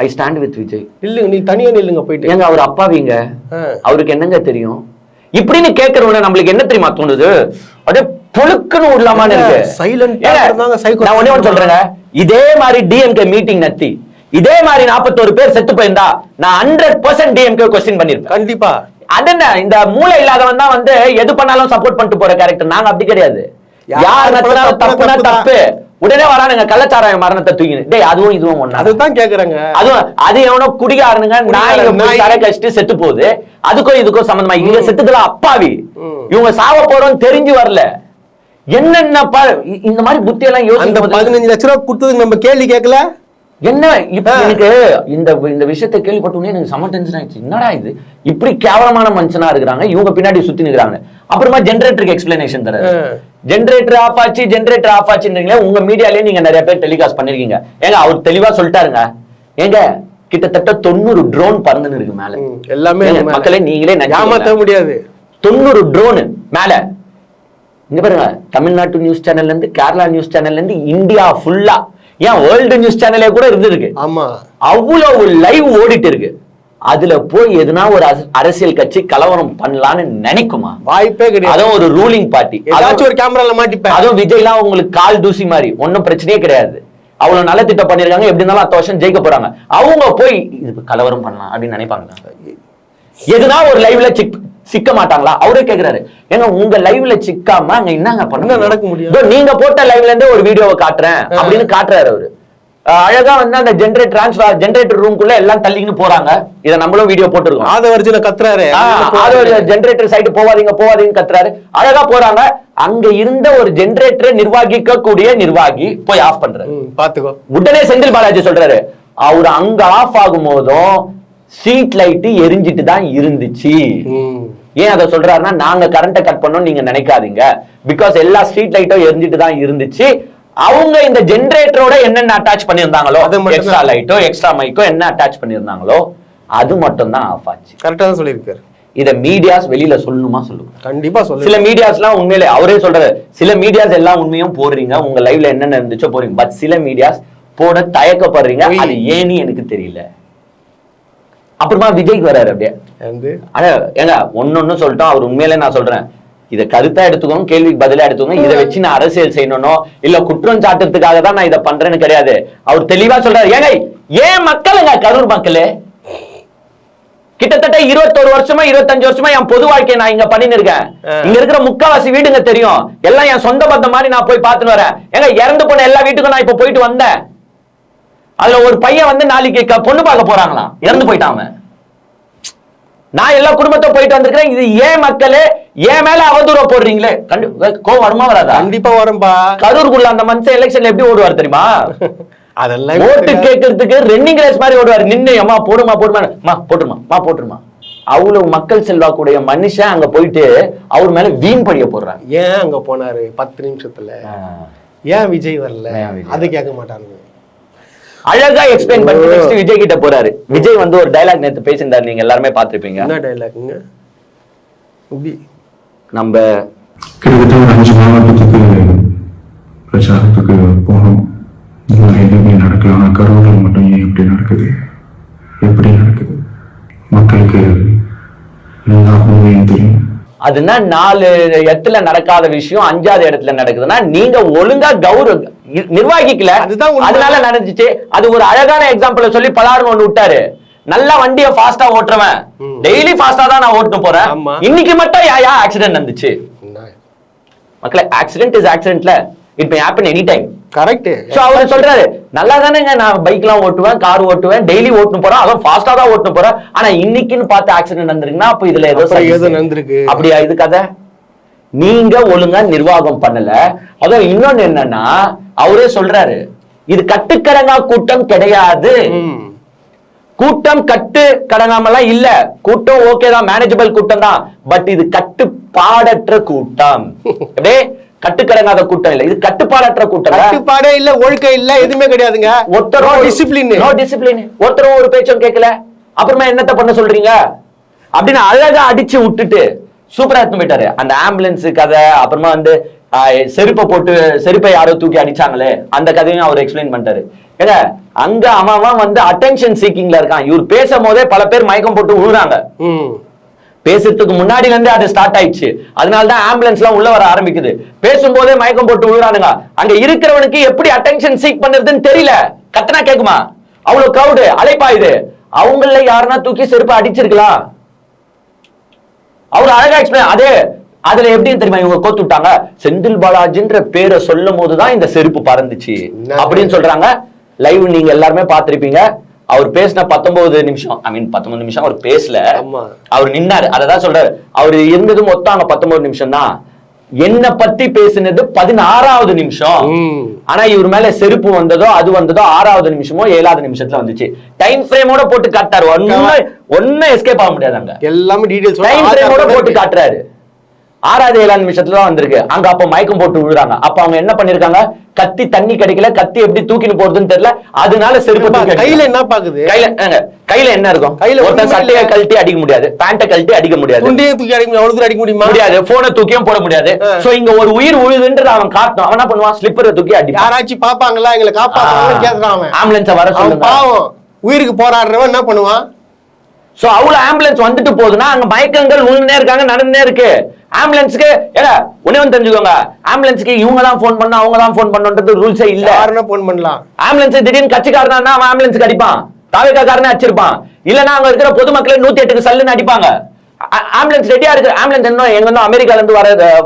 I stand with Vijay. இல்லங்க, நீ தனியா நில்லுங்க போயிட்டு. ஏங்க அவர் அப்பாவிங்க, அவருக்கு என்னங்க தெரியும்? இப்படின்னு கேட்கறவன நம்மளுக்கு என்ன தெரியுமா தோணுது, அப்படியே புழுக்குன்னு விடலாமான்னு இருக்கு. சைலண்டா இருந்தாங்க. நான் ஒண்ணே ஒன்று சொல்றேங்க, இதே மாதிரி டிஎம்கே மீட்டிங் நடத்தி இதே மாதிரி 41 பேர் செத்து போயிருந்தா நான் 100% டிஎம்கே क्वेश्चन பண்ணிருப்பேன். கண்டிப்பா. அதென்ன இந்த மூளை இல்லாதவன் தான் வந்து எது பண்ணாலும் சப்போர்ட் பண்ணிட்டு போற கேரக்டர். நாங்க அப்படி கிடையாது. யார் நடத்தினாலும் தப்புனா தப்பு, உடனே வரானுங்க கள்ளச்சாராய மரணத்தை தூக்கினு. டேய் அதுவும் இதுவும் ஒண்ணு. அதுதான் கேக்குறாங்க. அதுவும் அது எவனோ குடிகாரனுங்க நாய் தரை கழிச்சுட்டு செத்து போகுது. அதுக்கும் இதுக்கும் சம்பந்தமா? இவங்க செத்துக்கலாம் அப்பாவி. இவங்க சாவ போறோம்னு தெரிஞ்சு வரல. என்னென்ன இந்த மாதிரி புத்தி எல்லாம் அந்த யோசிக்கும் 15 லட்ச ரூபாய் கொடுத்ததுக்கு நம்ம கேள்வி கேட்கல. என்ன இப்ப எனக்கு இந்த விஷயத்தை கேள்விப்பட்ட உடனே எனக்கு செம டென்ஷன் ஆயிடுச்சு. என்னடா இது இப்படி கேவலமான மனுஷனா இருக்கிறாங்க, இவங்க பின்னாடி சுத்தி நிக்கிறாங்க. அப்புறமா ஜெனரேட்டருக்கு எக்ஸ்பிளனேஷன் தர, ஜெனரேட்டர் ஆஃப் ஆச்சுன்றீங்களா, உங்க மீடியாலயே நீங்க நிறைய பேர் டெலிகாஸ்ட் பண்ணிருக்கீங்க. ஏங்க அவர் தெளிவா சொல்லிட்டாருங்க. ஏங்க கிட்டத்தட்ட 90 ட்ரோன் பறந்துன்னு இருக்கு மேல. எல்லாமே மக்களே நீங்களே ஏமாத்த முடியாது. 90 ட்ரோன் மேல. இங்க பாருங்க, தமிழ்நாட்டு நியூஸ் சேனல்ல இருந்து, கேரளா நியூஸ் சேனல்ல இருந்து, இந்தியா ஃபுல்லா, ஏன் வேர்ல்டு நியூஸ் சேனலே கூட இருந்திருக்கு. ஆமா, அவ்வளவு லைவ் ஓடிட்டு இருக்கு. அதுல போய் எதுனா ஒரு அரசியல் கட்சி கலவரம் பண்ணலான்னு நினைக்குமா? வாய்ப்பே கிடையாது. அதுவும் ஒரு ரூலிங் பார்ட்டி, ஏதாச்சும் ஒரு கேமரால மாட்டிப்பேன். அதுவும் விஜய்லாம் உங்களுக்கு கால் தூசி மாதிரி ஒன்னும் பிரச்சனையே கிடையாது. அவ்வளவு நல்ல திட்டம் பண்ணிருக்காங்க, எப்படி இருந்தாலும் 10 வருஷம் ஜெயிக்க போறாங்க. அவங்க போய் இது கலவரம் பண்ணலாம் அப்படின்னு நினைப்பாங்க. எதுனா ஒரு லைவ்ல சிக்க மாட்டாங்களா? அவரே கேக்குறாரு, ஏங்க உங்க லைவ்ல சிக்காம அங்க என்னங்க பண்ண நடக்க முடியும்? நீங்க போட்ட லைவ்ல இருந்தே ஒரு வீடியோவை காட்டுறேன் அப்படின்னு காட்டுறாரு அவரு. அழகா வந்து அந்த ஜெனரேட்டர் ரூம்குள்ள எல்லாம் தள்ளிக்கின்னு போறாங்க. இத நம்மளும் வீடியோ போட்டுருக்கோம். ஆதவர்ஜுன கத்துறாரு, ஜெனரேட்டர் சைடு போவாதீங்க கத்துறாரு. அழகா போறாங்க. அங்க இருந்த ஒரு ஜெனரேட்டரை நிர்வாகிக்க கூடிய நிர்வாகி போய் ஆஃப் பண்றாரு. பாத்துக்கோ. உடனே செந்தில் பாலாஜி சொல்றாரு, அவரு அங்க ஆஃப் ஆகும் போதும் ஸ்ட்ரீட் லைட் எரிஞ்சிட்டு தான் இருந்துச்சு. ஏன் அதை சொல்றாருன்னா, நாங்க கரண்ட கட் பண்ணோம் நீங்க நினைக்காதீங்க, பிகாஸ் எல்லா ஸ்ட்ரீட் லைட்டும் எரிஞ்சிட்டு தான் இருந்துச்சு. அவங்க இந்த ஜெனரேட்டரோட என்னென்ன அட்டாச் பண்ணிருந்தாங்களோ, எக்ஸ்ட்ரா லைட்டோ எக்ஸ்ட்ரா மைக்கோ என்ன அட்டாச் பண்ணிருந்தாங்களோ அது மட்டும் தான் ஆஃப் ஆச்சு. கரெக்டா தான் சொல்லியிருக்காரு. இத மீடியாஸ் வெளியில சொல்லணுமா? சொல்லுங்க, கண்டிப்பா சொல்லு. சில மீடியாஸ் எல்லாம் உண்மையிலே அவரே சொல்றாரு, சில மீடியாஸ் எல்லாம் உண்மையும் போடுறீங்க, உங்க லைவ்ல என்னென்ன இருந்துச்சோ போறீங்க, பட் சில மீடியாஸ் போட தயக்கப்படுறீங்க, அது ஏன்னு எனக்கு தெரியல. அப்புறமா விஜய்க்கு வராரு. அப்படியே ஏங்க ஒன்னொன்னு சொல்லிட்டோம், அவர் உண்மையிலே நான் சொல்றேன், இதை கருத்தா எடுத்துக்கோங்க, கேள்விக்கு பதிலா எடுத்துக்கோங்க. இதை வச்சு நான் அரசியல் செய்யணும் இல்ல குற்றம் சாட்டுறதுக்காக தான் நான் இதை பண்றேன்னு கிடையாது. அவர் தெளிவா சொல்றாரு. ஏங்க ஏன் மக்களுங்க, கரூர் மக்களே கிட்டத்தட்ட 21 வருஷமா 25 வருஷமா என் பொது வாழ்க்கையை நான் இங்க பண்ணின்னு இருக்கேன். இங்க இருக்கிற முக்காவாசி வீடுங்க தெரியும், எல்லாம் என் சொந்த பந்த மாதிரி நான் போய் பார்த்துன்னு வரேன். ஏங்க இறந்து போன எல்லா வீட்டுக்கும் நான் இப்ப போயிட்டு வந்தேன். அதுல ஒரு பையன் வந்து நாளைக்கு பொண்ணு பார்க்க போறாங்களாம், இறந்து போயிட்டாங்க. நான் எல்லா குடும்பத்தை போயிட்டு வந்திருக்கிறேன். இது ஏன் மக்களே ஏன் மேல அவதூற போடுறீங்களே? கோவம் வருமா வராதா? கண்டிப்பா வரும்பா. கரூருக்குள்ள அந்த மனுஷன் எலெக்ஷன்ல எப்படி ஓடுவார் தெரியுமா? அதெல்லாம் ஓட்டு கேட்கறதுக்கு ரன்னிங் ரேஸ் மாதிரி ஓடுவார். நின்று அம்மா போடுமா போட்டுருமா. அவ்வளவு மக்கள் செல்வாக்குடைய மனுஷன் அங்க போயிட்டு அவர் மேல வீண் பழிய போடுறாங்க. ஏன் அங்க போனாரு 10 நிமிஷத்துல? ஏன் விஜய் வரல? அது கேட்க மாட்டாங்க. அழகா எக்ஸ்பிளைன் பண்ணி நெக்ஸ்ட் விஜய் கிட்ட போறாரு. விஜய் வந்து ஒரு டயலாக் நேத்து பேசியிருந்தாரு, நீங்க எல்லாருமே பாத்திருப்பீங்க. என்ன டயலாக்ங்க? நம்ம கிட்டத்தட்ட ஒரு 5 மாவட்டத்துக்கு பிரச்சாரத்துக்கு போனோம். எதுவுமே நடக்கல. ஆனால் கரூரில் மட்டும் ஏன் இப்படி நடக்குது? எப்படி நடக்குது? மக்களுக்கு எல்லா உண்மையும் தெரியும். அதுனா 4 இடத்துல நடக்காத விஷயம் 5வது இடத்துல நடக்குதுன்னா நீங்க ஒழுங்கா நிர்வாகிக்கல, அதனால நடந்துச்சு. அது ஒரு அழகான எக்ஸாம்பிள் சொல்லி பலாருன்னு ஒண்ணு விட்டாரு. நல்லா வண்டியை ஃபாஸ்டா ஓட்டுறவன் டெய்லி ஃபாஸ்டா தான் நான் ஓட்டு போறேன், இன்னைக்கு மட்டும் யா ஆக்சிடென்ட் நடந்துச்சு. மக்களே ஆக்சிடென்ட் இஸ் ஆக்சிடென்ட்ல, it may happen any time. Correct. So அவர் சொல்றாரு, நல்லா தானேங்க நான் பைக்லாம் ஓட்டுவேன், கார் ஓட்டுவேன், டெய்லி ஓட்டு போறேன், அதுவும் ஃபாஸ்டா தான் ஓட்டு போறேன். ஆனா இன்னைக்குன்னு பார்த்து ஆக்சிடென்ட் நடந்திருக்குன்னா அப்ப இதுல ஏதோ நடந்திருக்கு. அப்படியா இது கதை? நீங்க ஒழுங்கா நிர்வாகம் பண்ணல. அதுவும் இன்னொன்னு என்னன்னா, அவரே சொல்றாரு, இது கட்டுக்கடங்கா கூட்டம் கிடையாது. கூட்டம் கட்டு கடங்காமலாம் இல்ல, கூட்டம் ஓகே தான், மேனேஜபிள் கூட்டம் தான். பட் இது கட்டுப்பாடற்ற கூட்டம். அப்படியே கட்டுக்கடங்காத கூட்டம் இல்ல, இது கட்டுப்பாடற்ற கூட்டம். கட்டுப்பாடே இல்ல, ஒழுக்கம் இல்ல, எதுவுமே கிடையாதுங்க. ஒருத்தரும் டிசிப்ளின், நோ டிசிப்ளின். ஒருத்தரும் ஒரு பேச்சும் கேட்கல, அப்புறமா என்னத்த பண்ண சொல்றீங்க அப்படின்னு அழகா அடிச்சு விட்டுட்டு சூப்பரா எடுத்து போயிட்டாரு. அந்த ஆம்புலன்ஸ் கதை, அப்புறமா வந்து செருப்பை யாரோ தூக்கி அடிச்சாங்களே அந்த கதையும் அவர் எக்ஸ்பிளைன் பண்ணிட்டாரு. ஏங்க அங்க அவன் வந்து அட்டென்ஷன் சீக்கிங்ல இருக்கான். இவர் பேசும் போதே பல பேர் மயக்கம் போட்டு விழுறாங்க. பேசுறதுக்கு முன்னாடில இருந்து அது ஸ்டார்ட் ஆயிடுச்சு. அதனாலதான் ஆம்புலன்ஸ் எல்லாம் உள்ள வர ஆரம்பிக்குது. பேசும்போதே மயக்கம் போட்டு விழுறானுங்க. அங்க இருக்கிறவனுக்கு எப்படி அட்டென்ஷன் சீக் பண்றதுன்னு தெரியல. கத்தனா கேக்குமா? அவ்வளவு கிரௌடு அலைப்பாயுது. அவங்கள யாருன்னா தூக்கி செருப்பு அடிச்சிருக்கலாம். அவரு அழகா எக்ஸ்பிளைன். அதே அதுல எப்படின்னு தெரியுமா இவங்க கோத்து விட்டாங்க? செந்தில் பாலாஜின்ற பேரை சொல்லும் போதுதான் இந்த செருப்பு பறந்துச்சு அப்படின்னு சொல்றாங்க. லைவ் நீங்க எல்லாருமே பாத்திருப்பீங்க. அவர் பேசின 19 நிமிஷம், ஐ மீன் 19 நிமிஷம் அவர் பேசல, அவர் நின்னாரு. அததான் சொல்றாரு, அவர் இருந்தது மொத்தம் அங்க 19 நிமிஷம் தான். என்ன பத்தி பேசினது 16வது நிமிஷம். ஆனா இவர் மேல செருப்பு வந்ததோ அது வந்ததோ 6வது நிமிஷமோ 7வது நிமிஷத்துல வந்துச்சு. டைம் ஃப்ரேமோட போட்டு காட்டாரு. ஒன்னும் எஸ்கேப் ஆக முடியாதாங்க. எல்லாமே டீடைல்ஸ் டைம் ஃப்ரேமோட போட்டு காட்டுறாரு. 6வது 7வது நிமிஷத்துல தான் வந்திருக்கு. அங்க அப்ப மயக்கம் போட்டு விழுறாங்க. அப்ப அவங்க என்ன பண்ணிருக்காங்க, கத்தி தண்ணி கிடைக்கல, கத்தி எப்படி தூக்கின்னு போறதுன்னு தெரியல, அதனால செருப்பு கையில என்ன பாக்குது, கையில என்ன இருக்கும், கையில ஒருத்தன் சட்டையை கழட்டி அடிக்க முடியாது, பேண்ட கழட்டி அடிக்க முடியாது, துண்டையே தூக்கி அடிக்க முடியுமா முடியாது, போனை தூக்கியும் போட முடியாது. சோ இங்க ஒரு உயிர் உழுதுன்றது அவன் காட்டணும். அவன் என்ன பண்ணுவான், ஸ்லிப்பரை தூக்கி அடி. யாராச்சும் பாப்பாங்களா எங்களை காப்பாத்தாங்கன்னு கேக்குறான் அவன். ஆம்புலன்ஸ வர சொல்லுங்க. பாவம் உயிருக்கு போராடுறவன் என்ன பண்ணுவான். சோ அவ்வளவு ஆம்புலன்ஸ் வந்துட்டு போகுதுன்னா அங்க மயக்கங்கள் விழுந்தே இருக்காங்க, நடந்தே இருக்கு. ஆம்புலன்ஸ்க்கு ஒண்ணே வந்து தெரிஞ்சுக்கோங்க, ஆம்புலன்ஸ்க்கு இவங்க தான் போன் பண்ண அவங்க தான் போன் பண்ணன்றது ரூல்ஸே இல்ல. யாருன்னா போன் பண்ணலாம். ஆம்புலன்ஸ் திடீர்னு கட்சிக்காரனா அவன் ஆம்புலன்ஸ்க்கு அடிப்பான், தாவேக்காரனே அடிச்சிருப்பான், இல்லன்னா அங்க இருக்கிற பொதுமக்களை 108க்கு சல்லுன்னு அடிப்பாங்க. ஆம்புலன்ஸ் ரெடியா இருக்கு. ஆம்புலன்ஸ் என்ன எங்க வந்து அமெரிக்கால இருந்து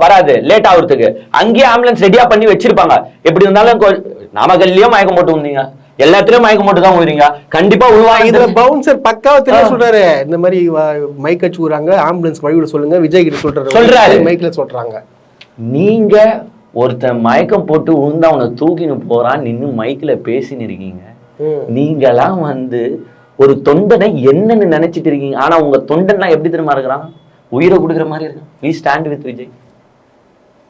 வராது, லேட் ஆகுறதுக்கு. அங்கேயே ஆம்புலன்ஸ் ரெடியா பண்ணி வச்சிருப்பாங்க. எப்படி இருந்தாலும் நாமக்கல்லையும் மயக்கம் போட்டு வந்தீங்க, எல்லாத்திலயும் மயக்கம் போட்டு தான் வருவீங்க, கண்டிப்பா உருவாங்க. இதுல பவுன்சர் பக்காவா தெரிய சொல்றாரு, இந்த மாதிரி மைக் அடிச்சு விடுறாங்க, ஆம்புலன்ஸ் வழிவிட சொல்லுங்க, விஜய் கிட்ட சொல்றாரு மைக்ல சொல்றாங்க. நீங்க ஒருத்தன் மயக்கம் போட்டு உழுந்து அவனை தூக்கின்னு போறான் நின்னு மைக்ல பேசின்னு இருக்கீங்க. நீங்களாம் வந்து ஒரு தொண்டனை என்னன்னு நினைச்சிட்டு இருக்கீங்க. ஆனா உங்க தொண்டன் எப்படி தெரியுமா இருக்கிறான், உயிரை கொடுக்குற மாதிரி இருக்கு. We stand with Vijay.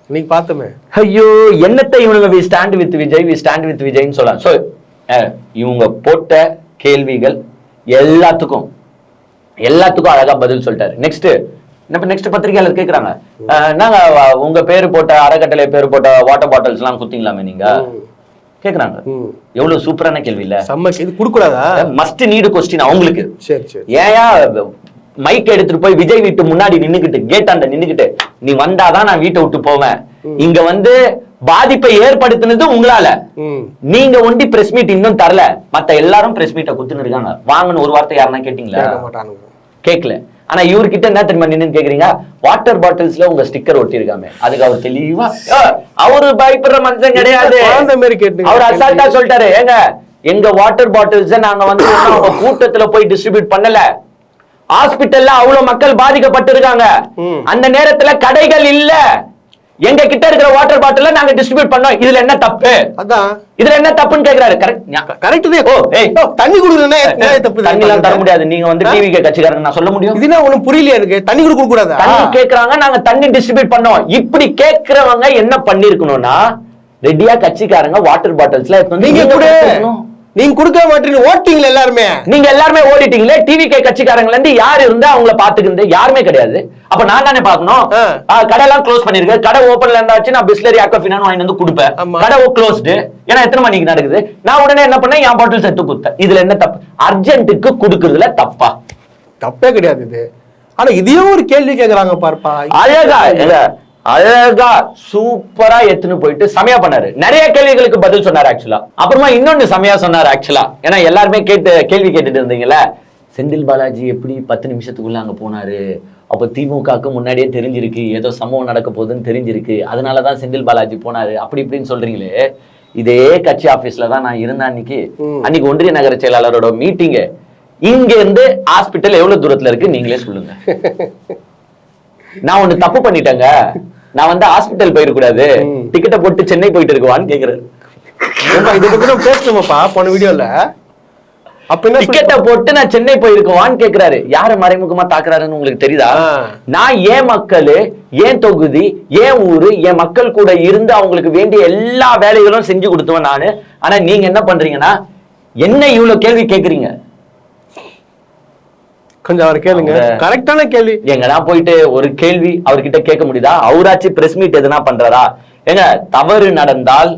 நீங்க பார்த்தமே, ஐயோ என்னத்தை இவனுங்க we stand with Vijay, we stand with விஜய்னு சொல்லலாம். சோ இவங்க போட்ட கேள்விகள் எல்லாத்துக்கும் அழகா பதில் சொல்லிட்டாரு. நெக்ஸ்ட் பத்திரிகையாளர் கேக்குறாங்க, நாங்க உங்க பேரு போட்ட அறக்கட்டளை பேரு போட்ட வாட்டர் பாட்டில்ஸ் எல்லாம் குத்திங்களாமே நீங்க கேக்குறாங்க. எவ்வளவு சூப்பரான கேள்வி இல்ல, செம்ம. இது குடுக்கூடாதா, மஸ்ட் நீடு கொஸ்டின் அவங்களுக்கு. சரி சரி. ஏயா மைக் எடுத்துட்டு போய் விஜய் வீட்டு முன்னாடி நின்னுக்கிட்டு, கேட்டாண்ட நின்னுக்கிட்டு, நீ வந்தாதான் நான் வீட்டை விட்டு போவேன், இங்க வந்து பாதிப்பை ஏற்படுத்தினது உங்களால, நீங்க ஒண்டி பிரஸ் மீட் இன்னும் தரல, மத்த எல்லாரும் பிரஸ் மீட்டை குத்துன்னு இருக்காங்க, வாங்கன்னு ஒரு வார்த்தை யாருன்னா கேட்டீங்களா? கேட்கல. ஆனா இவர்கிட்ட என்ன தெரியுமா நின்னு கேக்குறீங்க, வாட்டர் பாட்டில்ஸ்ல உங்க ஸ்டிக்கர் ஒட்டி இருக்காமே, அதுக்கு அவர் தெளிவா, அவரு பயப்படுற மனுஷன் கிடையாது, அவர் அசால்ட்டா சொல்லிட்டாரு, எங்க வாட்டர் பாட்டில்ஸ் நாங்க வந்து கூட்டத்துல போய் டிஸ்ட்ரிபியூட் பண்ணல, ஹாஸ்பிட்டல்ல அவ்வளவு மக்கள் பாதிக்கப்பட்டிருக்காங்க, அந்த நேரத்துல கடைகள் இல்ல, எங்க கிட்ட இருக்கிற வாட்டர் பாட்டில நாங்க டிஸ்ட்ரிபியூட் பண்ணோம், இதுல என்ன தப்பு, அதான் இதுல என்ன தப்புன்னு கேக்குறாரு. கரெக்ட். தண்ணி குடுக்கலன்னா தப்பு, தண்ணி எல்லாம் தர முடியாது, நீங்க வந்து டிவி கட்சிக்காரங்க நான் சொல்ல முடியும், இதுனா ஒண்ணும் புரியல எனக்கு, தண்ணி கொடுக்க கூடாது, தண்ணி கேக்குறாங்க, நாங்க தண்ணி டிஸ்ட்ரிபியூட் பண்ணோம். இப்படி கேக்குறவங்க என்ன பண்ணிருக்கணும்னா, ரெடியா கட்சிக்காரங்க வாட்டர் பாட்டில்ஸ்ல நீங்க கூட நீங்க கொடுக்க மாட்டீங்க, ஓட்டிங்களா எல்லாருமே, நீங்க எல்லாருமே ஓடிட்டீங்களே, டிவி கட்சிக்காரங்கல இருந்து யார் இருந்தா அவங்கள பாத்துக்கிறது யாருமே கிடையாது. அப்ப நான் தானே பாக்கணும், கடையெல்லாம் க்ளோஸ் பண்ணிருக்கேன், கடை ஓபன்ல இருந்தாச்சு நான் பிஸ்லரி அக்வாஃபினான்னு வாங்கி வந்து கொடுப்பேன், கடை க்ளோஸ்டு, ஏன்னா எத்தனை மணிக்கு நடக்குது, நான் உடனே என்ன பண்ணேன், என் பாட்டில் செத்து கொடுத்தேன், இதுல என்ன தப்பு, அர்ஜென்ட்டுக்கு கொடுக்கறதுல தப்பா? தப்பே கிடையாது இது. ஆனா இதையும் ஒரு கேள்வி கேக்குறாங்க பாருப்பா, அழகா சூப்பரா எடுத்துன்னு போயிட்டு செமையா பண்ணாரு, நிறைய கேள்விகளுக்கு பதில் சொன்னாரு ஆக்சுவலா. அப்புறமா இன்னொன்னு செமையா சொன்னாரு ஆக்சுவலா, ஏன்னா எல்லாருமே கேள்வி கேட்டுட்டு இருந்தீங்கல்ல, செந்தில் பாலாஜி எப்படி 10 நிமிஷத்துக்குள்ள அங்க போனாரு, அப்ப திமுகவுக்கு முன்னாடியே தெரிஞ்சிருக்கு ஏதோ சம்பவம் நடக்க போகுதுன்னு தெரிஞ்சிருக்கு, அதனாலதான் செந்தில் பாலாஜி போனாரு அப்படி இப்படின்னு சொல்றீங்களே. இதே கட்சி ஆபீஸ்ல தான் நான் இருந்தேன் அன்னைக்கு ஒன்றிய நகர செயலாளரோட மீட்டிங்கு. இங்க இருந்து ஹாஸ்பிட்டல் எவ்வளவு தூரத்துல இருக்கு நீங்களே சொல்லுங்க. நான் ஒண்ணு தப்பு பண்ணிட்டேங்க, நான் வந்து ஹாஸ்பிட்டல் போயிடக்கூடாது, டிக்கெட்டை போட்டு சென்னை போயிட்டு இருக்குவான்னு கேக்குறேன். பேசணுமாப்பா போன வீடியோல, டிக்கெட்டை போட்டு நான் சென்னை போயிருக்குவான்னு கேக்குறாரு. யார மறைமுகமா தாக்குறாருன்னு உங்களுக்கு தெரியுதா? நான் ஏன் மக்கள், ஏன் தொகுதி, ஏன் ஊரு, என் மக்கள் கூட இருந்து அவங்களுக்கு வேண்டிய எல்லா வேலைகளும் செஞ்சு கொடுத்துவேன் நானு. ஆனா நீங்க என்ன பண்றீங்கன்னா, என்ன இவ்வளவு கேள்வி கேக்குறீங்க? கொஞ்சம் அவர் கேளுங்க, கரெக்டான கேள்வி. எங்கடா போயிட்டு ஒரு கேள்வி அவர்கிட்ட கேட்க முடியுதா? அவராச்சு பிரஸ் மீட் எதுனா பண்றாரா? ஏங்க தவறு நடந்தால்,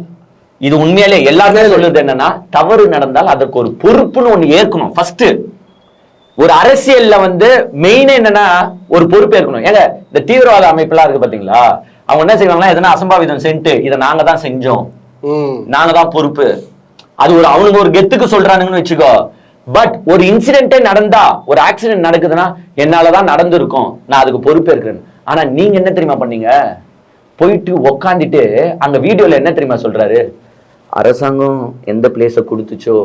இது உண்மையிலே எல்லாருமே சொல்லுது என்னன்னா, தவறு நடந்தால் அதற்கு ஒரு பொறுப்புன்னு ஒண்ணு ஏற்கணும். ஃபர்ஸ்ட் ஒரு அரசியல்ல வந்து மெயின் என்னன்னா ஒரு பொறுப்பு ஏற்கணும். ஏங்க இந்த தீவிரவாத அமைப்புலாம் இருக்கு பாத்தீங்களா, அவங்க என்ன செய்வாங்கன்னா, எதனா அசம்பாவிதம் செஞ்சு இதை நாங்க தான் செஞ்சோம், நாங்க தான் பொறுப்பு, அது ஒரு அவனுங்க ஒரு கெத்துக்கு சொல்றானுங்கன்னு வச்சுக்கோ. பட் ஒரு இன்சிடென்டே நடந்தா, ஒரு ஆக்சிடென்ட் நடக்குதுன்னா என்னாலதான் நடந்திருக்கும், நான் அதுக்கு பொறுப்பேற்கிறேன். ஆனா நீங்க என்ன தெரியுமா பண்ணீங்க, போயிட்டு உக்காந்துட்டு அங்க வீடியோல என்ன தெரியுமா சொல்றாரு, அரசாங்கம் எந்த பிளேஸ கொடுத்துச்சோ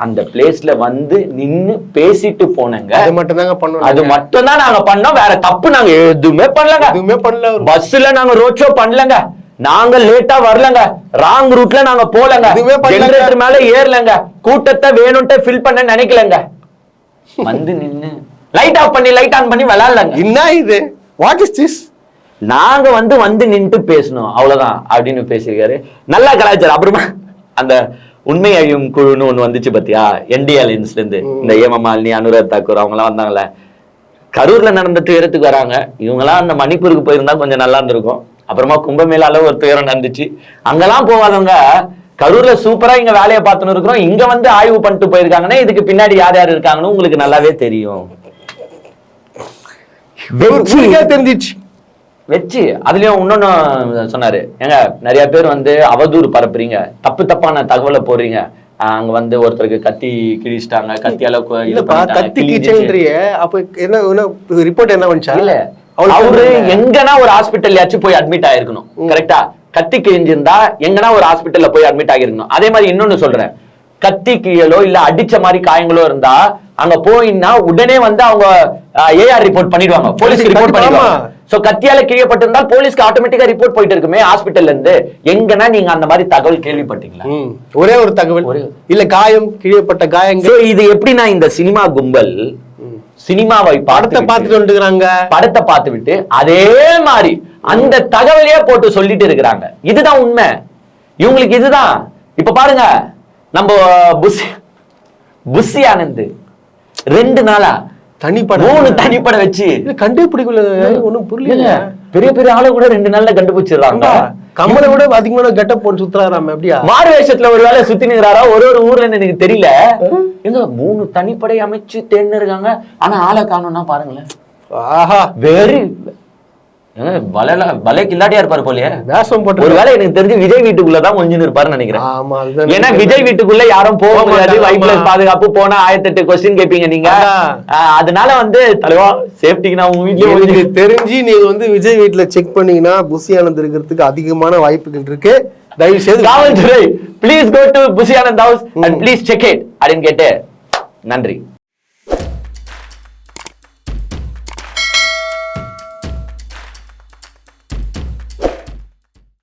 அந்த பிளேஸ்ல வந்து நின்னு பேசிட்டு போனங்க. அது மட்டும் தாங்க பண்ணோம். அது மட்டும் தான் நாங்க பண்ணோம். வேற தப்பு நாங்க எதுவுமே பண்ணலங்க. எதுவுமே பண்ணல. பஸ்ல நாங்க ரோட் ஷோ பண்ணலங்க. நாங்க லேட்டா வரலங்க. ராங் ரூட்ல நாங்க போலங்க. ஜெனரேட்டர் மேல ஏறலங்க. கூட்டத்தை வேணும்ட்டு ஃபில் பண்ண நினைக்கலங்க. வந்து நின்னு லைட் ஆஃப் பண்ணி லைட் ஆன் பண்ணி விளையாடலங்க. என்ன இது? What is this? நாங்க வந்து நின்று பேசணும் அவ்வளவுதான் அப்படின்னு பேசியிருக்காரு. நல்லா கலாச்சாரம். அப்புறமா அந்த உண்மை அழியும் குழுன்னு ஒண்ணு வந்துச்சு பாத்தியா, ND அலையன்ஸ்ல இருந்து இந்த ஏமமாலினி, அனுராக் தாக்கூர் அவங்க எல்லாம் வந்தாங்கல்ல. கரூர்ல நடந்த துயரத்துக்கு வராங்க. இவங்கெல்லாம் அந்த மணிப்பூருக்கு போயிருந்தா கொஞ்சம் நல்லா இருந்திருக்கும். அப்புறமா கும்பமேளால ஒரு துயரம் நடந்துச்சு. அங்கெல்லாம் போவாதவங்க கரூர்ல சூப்பரா இங்க வேலையை பார்த்துன்னு இருக்கிறோம், இங்க வந்து ஆய்வு பண்ணிட்டு போயிருக்காங்கன்னா இதுக்கு பின்னாடி யார் யார் இருக்காங்கன்னு உங்களுக்கு நல்லாவே தெரியும். தெரிஞ்சிச்சு வச்சு அதுலயும் இன்னொன்னு சொன்னாரு, ஏங்க நிறைய பேர் வந்து அவதூறு பரப்புறீங்க, தப்பான தகவலை போடுறீங்க. அங்க வந்து ஒருத்தருக்கு கத்தி கிழிச்சிட்டாங்க, கத்தியால கத்தி கிழிச்சேன்றிய அப்ப என்ன ரிப்போர்ட் என்ன வந்துச்சா? இல்ல அவரு எங்கன்னா ஒரு ஹாஸ்பிட்டல்யாச்சும் போய் அட்மிட் ஆயிருக்கணும். கரெக்டா? கத்தி கிழிஞ்சிருந்தா எங்கன்னா ஒரு ஹாஸ்பிட்டல்ல போய் அட்மிட் ஆகிருக்கணும். அதே மாதிரி இன்னொன்னு சொல்றேன், கத்தி கீழோ இல்ல அடிச்ச மாதிரி காயங்களோ இருந்தா அங்க போயின்னா உடனே வந்து அவங்க AR ரிப்போர்ட் பண்ணிடுவாங்க, போலீஸ்க்கு ரிப்போர்ட் பண்ணிடுவாங்க. சோ கத்தியால கிழியப்பட்டிருந்தால் போலீஸ்க்கு ஆட்டோமேட்டிக்கா ரிப்போர்ட் போயிட்டு இருக்குமே ஹாஸ்பிட்டல்ல இருந்து. எங்கன்னா நீங்க அந்த மாதிரி தகவல் கேள்விப்பட்டீங்களா? ஒரே ஒரு தகவல் இல்ல, காயம், கிழியப்பட்ட காயங்கள். இது எப்படின்னா இந்த சினிமா கும்பல் சினிமாவை படத்தை பார்த்து விட்டு அதே மாதிரி அந்த தகவலையே போட்டு சொல்லிட்டு இருக்கிறாங்க. இதுதான் உண்மை. இவங்களுக்கு இதுதான். இப்ப பாருங்க, நம்ம புஷி ஆனந்த் 2 நாளா தனிப்படம் 3 தனிப்படம் வச்சு கண்டுபிடிக்கல. ஒண்ணும் புரியல. பெரிய பெரிய ஆளு கூட 2 நாள்ல கண்டுபிடிச்சிடறாங்க. கமலை விட அதிகமான கெட்டப் போட்டு சுத்துறாராம. அப்படியா? மாறு வேஷத்துல ஒரு வேலை சுத்தி நிற்கிறாரா ஒரு ஊர்ல எனக்கு தெரியல. எங்க 3 தனிப்படை அமைச்சு தேர்ந்து இருக்காங்க. ஆனா ஆளை காணோம்னா பாருங்களேன். ஆஹா, வெரி பலே கில்லாடியா இருப்பாரு போலயே. வேஷம் போட்டு ஒருவேளை எனக்கு தெரிஞ்சு விஜய் வீட்டுக்குள்ளதான் கொஞ்சம் இருப்பாருன்னு நினைக்கிறேன். ஏன்னா விஜய் வீட்டுக்குள்ள யாரும் போக முடியாது, வைப்லஸ் பாதுகாப்பு, போனா 1008 கொஸ்டின் கேட்பீங்க நீங்க. அதனால வந்து தலைவா சேஃப்டிக்கு நான் உங்க வீட்டுல தெரிஞ்சு நீங்க வந்து விஜய் வீட்டுல செக் பண்ணீங்கன்னா புஷி ஆனந்த் இருக்கிறதுக்கு அதிகமான வாய்ப்புகள் இருக்கு. தயவு செய்து காவல்துறை please go to Bussy Anand house and please check it அப்படின்னு கேட்டு நன்றி.